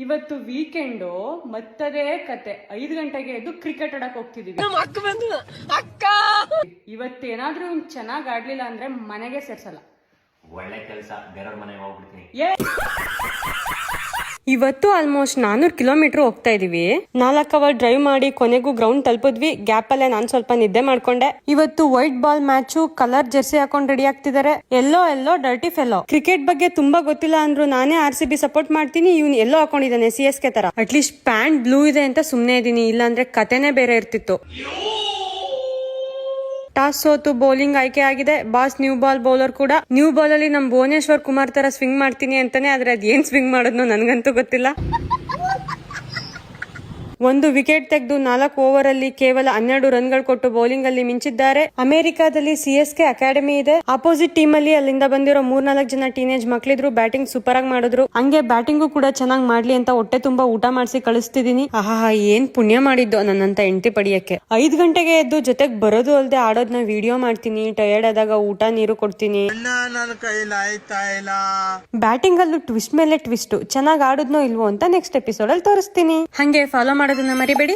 ಇವತ್ತು ವೀಕೆಂಡು ಮತ್ತದೇ ಕತೆ 5 ಗಂಟೆಗೆ ಎದ್ದು ಕ್ರಿಕೆಟ್ ಆಡಕ್ ಹೋಗ್ತಿದೀವಿ. ಇವತ್ತೇನಾದ್ರೂ ಚೆನ್ನಾಗ್ ಆಡ್ಲಿಲ್ಲ ಅಂದ್ರೆ ಮನೆಗೆ ಸೇರ್ಸಲ್ಲ. ಒಳ್ಳೆ ಕೆಲಸ, ಬೇರೆಯವ್ರ ಮನೆಗೆ ಹೋಗ್ಬಿಡ್ತೀನಿ. ಇವತ್ತು ಆಲ್ಮೋಸ್ಟ್ 400 ಕಿಲೋಮೀಟರ್ ಹೋಗ್ತಾ ಇದೀವಿ. 4 ಅವರ್ ಡ್ರೈವ್ ಮಾಡಿ ಕೊನೆಗೂ ಗ್ರೌಂಡ್ ತಲುಪಿದ್ವಿ. ಗ್ಯಾಪ್ ಅಲ್ಲೇ ನಾನ್ ಸ್ವಲ್ಪ ನಿದ್ದೆ ಮಾಡ್ಕೊಂಡೆ. ಇವತ್ತು white ball match, colour Jersey ಹಾಕೊಂಡ್ ರೆಡಿ ಆಗ್ತಿದ್ದಾರೆ. ಎಲ್ಲೋ ಡರ್ಟಿ ಫೆಲೋ. ಕ್ರಿಕೆಟ್ ಬಗ್ಗೆ ತುಂಬಾ ಗೊತ್ತಿಲ್ಲ ಅಂದ್ರು ನಾನೇ RCB ಸಪೋರ್ಟ್ ಮಾಡ್ತೀನಿ. ಇವ್ನು ಎಲ್ಲೋ ಹಾಕೊಂಡಿದ್ದಾನೆ CSK ತರ. ಅಟ್ಲೀಸ್ಟ್ ಪ್ಯಾಂಟ್ ಬ್ಲೂ ಇದೆ ಅಂತ ಸುಮ್ನೆ ಇದೀನಿ, ಇಲ್ಲಾಂದ್ರೆ ಕತೆನೇ ಬೇರೆ ಇರ್ತಿತ್ತು. ಟಾಸ್ ಸೋತು ಬೌಲಿಂಗ್ ಆಯ್ಕೆ ಆಗಿದೆ. ಬಾಸ್ ನ್ಯೂ ಬಾಲ್ ಬೌಲರ್ ಕೂಡ. ನ್ಯೂ ಬಾಲ್ ಅಲ್ಲಿ ನಮ್ ಭುವನೇಶ್ವರ್ ಕುಮಾರ್ ತರ ಸ್ವಿಂಗ್ ಮಾಡ್ತೀನಿ ಅಂತಾನೆ, ಆದ್ರೆ ಅದ್ ಏನ್ ಸ್ವಿಂಗ್ ಮಾಡೋದ್ನೋ ನನ್ಗಂತೂ ಗೊತ್ತಿಲ್ಲ. 1 ವಿಕೆಟ್ ತೆಗೆದು 4 ಓವರ್ ಅಲ್ಲಿ ಕೇವಲ 12 ರನ್ಗಳು ಕೊಟ್ಟು ಬೌಲಿಂಗ್ ಅಲ್ಲಿ ಮಿಂಚಿದ್ದಾರೆ. ಅಮೆರಿಕಾದಲ್ಲಿ CSK ಅಕಾಡೆಮಿ ಇದೆ. ಅಪೋಸಿಟ್ ಟೀಮ್ ಅಲ್ಲಿ ಅಲ್ಲಿಂದ ಬಂದಿರೋ 3-4 ಜನ ಟೀನೇಜ್ ಮಕ್ಳಿದ್ರು. ಬ್ಯಾಟಿಂಗ್ ಸೂಪರ್ ಆಗಿ ಮಾಡಿದ್ರು. ಹಂಗೆ ಬ್ಯಾಟಿಂಗು ಕೂಡ ಚೆನ್ನಾಗಿ ಮಾಡ್ಲಿ ಅಂತ ಹೊಟ್ಟೆ ತುಂಬಾ ಊಟ ಮಾಡಿಸಿ ಕಳಿಸ್ತಿದೀನಿ. ಏನ್ ಪುಣ್ಯ ಮಾಡಿದ್ದು ನನ್ನಂತ ಹೆಂಡತಿ ಪಡಿಯಕ್ಕೆ. 5 ಗಂಟೆಗೆ ಎದ್ದು ಜೊತೆಗ್ ಬರೋದು ಅಲ್ದೆ ಆಡೋದ್ನ ವಿಡಿಯೋ ಮಾಡ್ತೀನಿ. ಟಯರ್ಡ್ ಆದಾಗ ಊಟ ನೀರು ಕೊಡ್ತೀನಿ. ಬ್ಯಾಟಿಂಗ್ ಅಲ್ಲೂ ಟ್ವಿಸ್ಟ್ ಮೇಲೆ ಟ್ವಿಸ್ಟ್. ಚೆನ್ನಾಗಿ ಆಡೋದ್ನೋ ಇಲ್ವೋ ಅಂತ ನೆಕ್ಸ್ಟ್ ಎಪಿಸೋಡ್ ಅಲ್ಲಿ ತೋರಿಸ್ತೀನಿ. ಹಂಗೆ ಫಾಲೋ ಮಾಡೋದನ್ನ ಮರಿಬೇಡಿ.